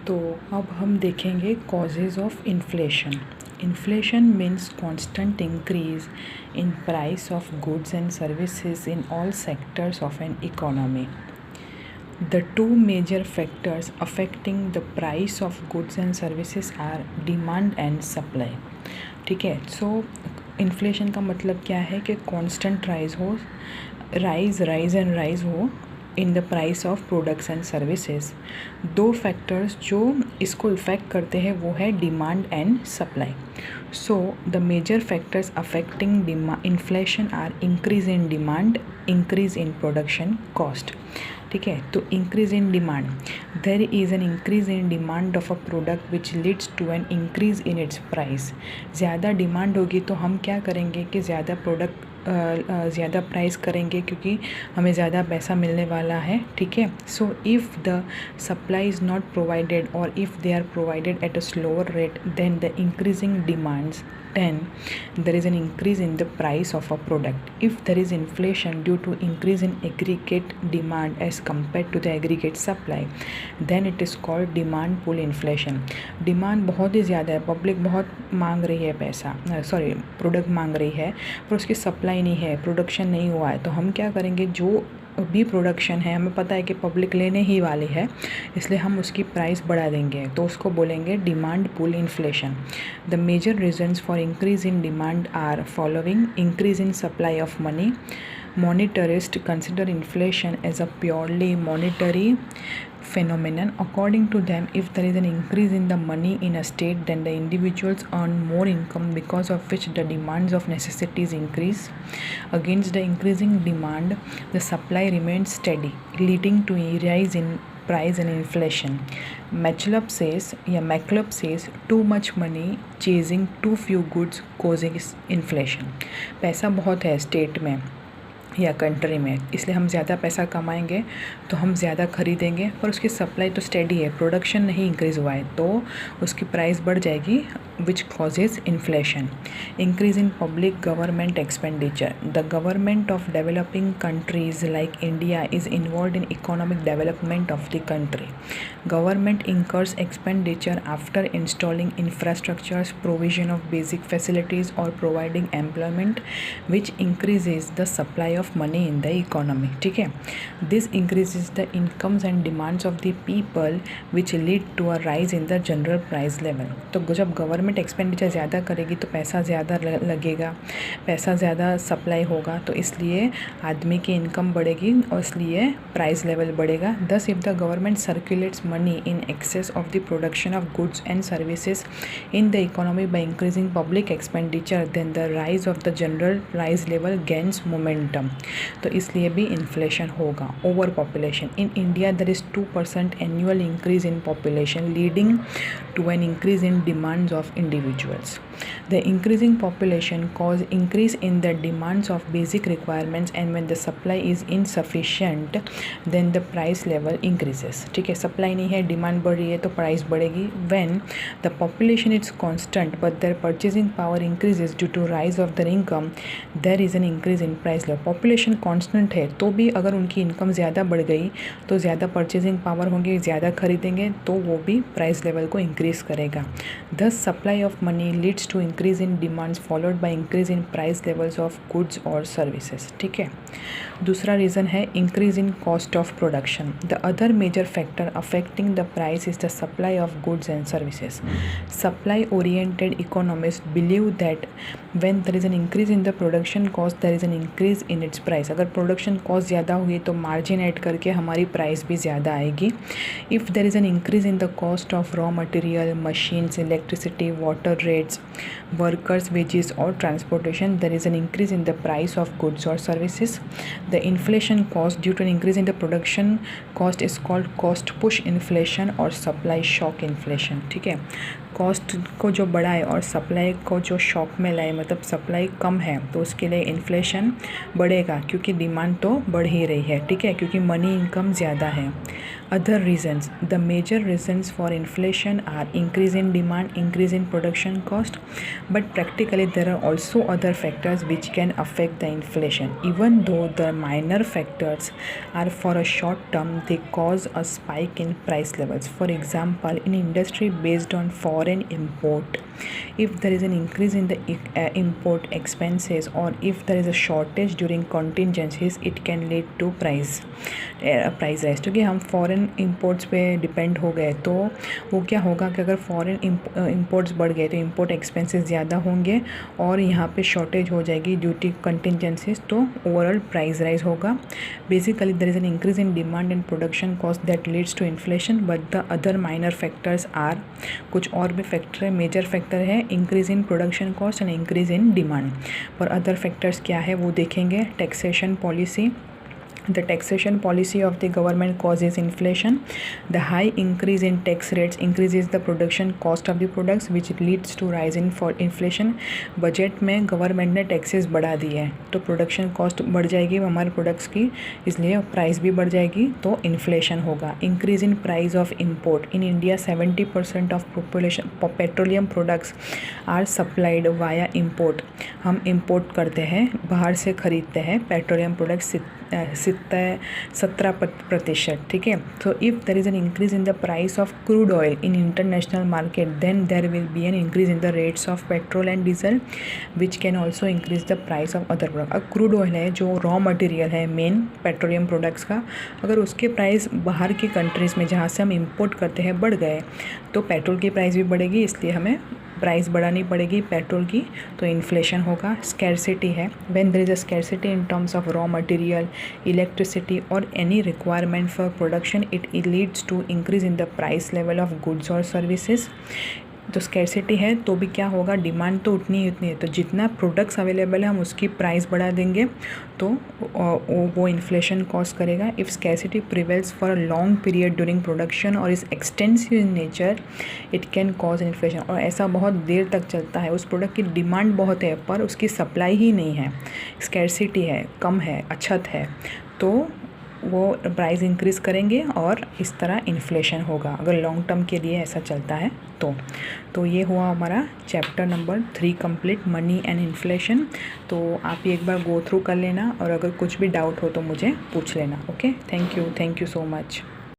तो अब हम देखेंगे causes of inflation. Inflation means constant increase in price of goods and services in all sectors of an economy. The two major factors affecting the price of goods and services are demand and supply. ठीक है, सो inflation का मतलब क्या है कि constant rise हो in the price of products and services. दो factors जो इसको इफ़ेक्ट करते हैं वो है demand and supply. So the major factors affecting inflation are increase in demand, increase in production cost. ठीक है, तो increase in demand, there is an increase in demand of a product which leads to an increase in its price. ज़्यादा demand होगी तो हम क्या करेंगे कि ज़्यादा ज़्यादा प्राइस करेंगे क्योंकि हमें ज़्यादा पैसा मिलने वाला है. ठीक है, so if the supply is not provided और if they are provided at a slower rate then the increasing demands, then there is an increase in the price of a product. If there is inflation due to increase in aggregate demand as compared to the aggregate supply, then it is called demand pull inflation. Demand बहुत ही ज़्यादा है, public बहुत मांग रही है product मांग रही है पर उसकी सप्लाई नहीं है, प्रोडक्शन नहीं हुआ है, तो हम क्या करेंगे, जो भी प्रोडक्शन है हमें पता है कि पब्लिक लेने ही वाली है इसलिए हम उसकी प्राइस बढ़ा देंगे, तो उसको बोलेंगे demand pull inflation. The major reasons for increase in demand are following: increase in supply of money. Monetarists consider inflation as a purely monetary phenomenon. According to them, if there is an increase in the money in a state, then the individuals earn more income, because of which the demands of necessities increase. Against the increasing demand, the supply remains steady, leading to a rise in price and inflation. McCulloch says too much money chasing too few goods causes inflation. पैसा बहुत है state में या country में, इसलिए हम ज़्यादा पैसा कमाएंगे तो हम ज़्यादा खरीदेंगे, पर उसकी सप्लाई तो स्टेडी है, प्रोडक्शन नहीं इंक्रीज़ हुआ है, तो उसकी प्राइस बढ़ जाएगी, which causes inflation. Increase in public government expenditure. The government of developing countries like India is involve in economic development of the country. Government incurs expenditure after installing infrastructures, provision of basic facilities or providing employment, which increases the supply of money in the economy. ठीक है, this increases the incomes and demands of the people, which lead to a rise in the general price level. तो जब government expenditure ज़्यादा करेगी तो पैसा ज़्यादा लगेगा, पैसा ज़्यादा सप्लाई होगा, तो इसलिए आदमी की इनकम बढ़ेगी और इसलिए प्राइस लेवल बढ़ेगा. Thus, if the government circulates money in excess of the production of goods and services in the economy by increasing public expenditure, then the rise of the general price level gains momentum. तो इसलिए भी inflation होगा. Over population. In India there is 2% annual increase in population, leading to an increase in demands of individuals. The increasing population cause increase in the demands of basic requirements, and when the supply is insufficient, then the price level increases. ठीक है, supply नहीं है, demand बढ़ रही है तो price बढ़ेगी. When the population is constant but their purchasing power increases due to rise of their income, there is an increase in price level. Population constant है तो भी अगर उनकी इनकम ज़्यादा बढ़ गई तो ज़्यादा परचेजिंग पावर होंगे, ज़्यादा खरीदेंगे तो वो भी प्राइस लेवल को इंक्रीज़ करेगा. Thus, supply of money leads to increase in demands followed by increase in price levels of goods or services. ठीक है, दूसरा रीज़न है increase in cost of production. The other major factor affecting the price is the supply of goods and services. Supply oriented economists believe that when there is an increase in the production cost, there is an increase in its price. अगर production cost ज़्यादा हुई तो margin add करके हमारी price भी ज़्यादा आएगी. If there is an increase in the cost of raw material, machines, electricity, water rates, workers' wages or transportation, there is an increase in the price of goods or services. The inflation caused due to an increase in the production cost is called cost push inflation or supply shock inflation. ठीक है, cost को जो बढ़ाए और supply को जो shock में लाए, मतलब सप्लाई कम है तो उसके लिए इन्फ्लेशन बढ़ेगा क्योंकि डिमांड तो बढ़ ही रही है. ठीक है, क्योंकि मनी इनकम ज़्यादा है. Other reasons, the major reasons for inflation are increase in demand, increase in production cost, but practically there are also other factors which can affect the inflation. Even though the minor factors are for a short term, they cause a spike in price levels. For example, in industry based on foreign import, if there is an increase in the import expenses or if there is a shortage during contingencies, it can lead to price rise. क्योंकि हम foreign imports पे depend हो गए तो वो क्या होगा कि अगर फॉरेन इंपोर्ट्स बढ़ गए तो इंपोर्ट एक्सपेंसेस ज़्यादा होंगे और यहाँ पे शॉर्टेज हो जाएगी ड्यू टू कंटिजेंसीज, तो ओवरऑल प्राइस राइज होगा. Basically there is an increase in demand and production cost that leads to inflation, but the other minor factors are, कुछ और भी फैक्टर है, मेजर फैक्टर है increase in production cost and increase in demand. और other factors क्या है वो देखेंगे. Taxation policy, the taxation policy of the government causes inflation. The high increase in tax rates increases the production cost of the products which leads to rise in for inflation. Budget में government ने taxes बढ़ा दिए हैं तो production cost बढ़ जाएगी हमारे products की, इसलिए प्राइस भी बढ़ जाएगी तो इन्फ्लेशन होगा. Increase in price of import. In India 70% of population petroleum products are supplied via import. हम इम्पोर्ट करते हैं, बाहर से ख़रीदते हैं पेट्रोलियम प्रोडक्ट्स 17%. ठीक है. तो if there is an increase in the price of crude oil in international market then there will be an increase in the rates of petrol and diesel which can also increase the price of other product. अब crude oil है जो raw material है main petroleum products का, अगर उसके price बाहर की countries में जहाँ से हम इंपोर्ट करते हैं बढ़ गए तो पेट्रोल की प्राइस भी बढ़ेगी, इसलिए हमें प्राइस बढ़ानी पड़ेगी पेट्रोल की, तो इन्फ्लेशन होगा. स्कैरसिटी है. When there is a scarcity in terms of raw material, electricity और any requirement for production, it leads to increase in the price level of goods और सर्विसेज. तो स्कैरसिटी है तो भी क्या होगा, डिमांड तो उतनी ही है, तो जितना प्रोडक्ट्स अवेलेबल है हम उसकी प्राइस बढ़ा देंगे तो वो इन्फ्लेशन कॉज करेगा. If scarcity prevails for a long period during production और is extensive in nature, it can cause inflation. और ऐसा बहुत देर तक चलता है, उस प्रोडक्ट की डिमांड बहुत है पर उसकी सप्लाई ही नहीं है, स्कैरसिटी है, कम है, अछत है, तो वो प्राइस इंक्रीज़ करेंगे और इस तरह इन्फ्लेशन होगा अगर लॉन्ग टर्म के लिए ऐसा चलता है तो ये हुआ हमारा chapter number 3 complete, money and inflation. तो आप ये एक बार गो थ्रू कर लेना और अगर कुछ भी डाउट हो तो मुझे पूछ लेना. Okay, thank you so much.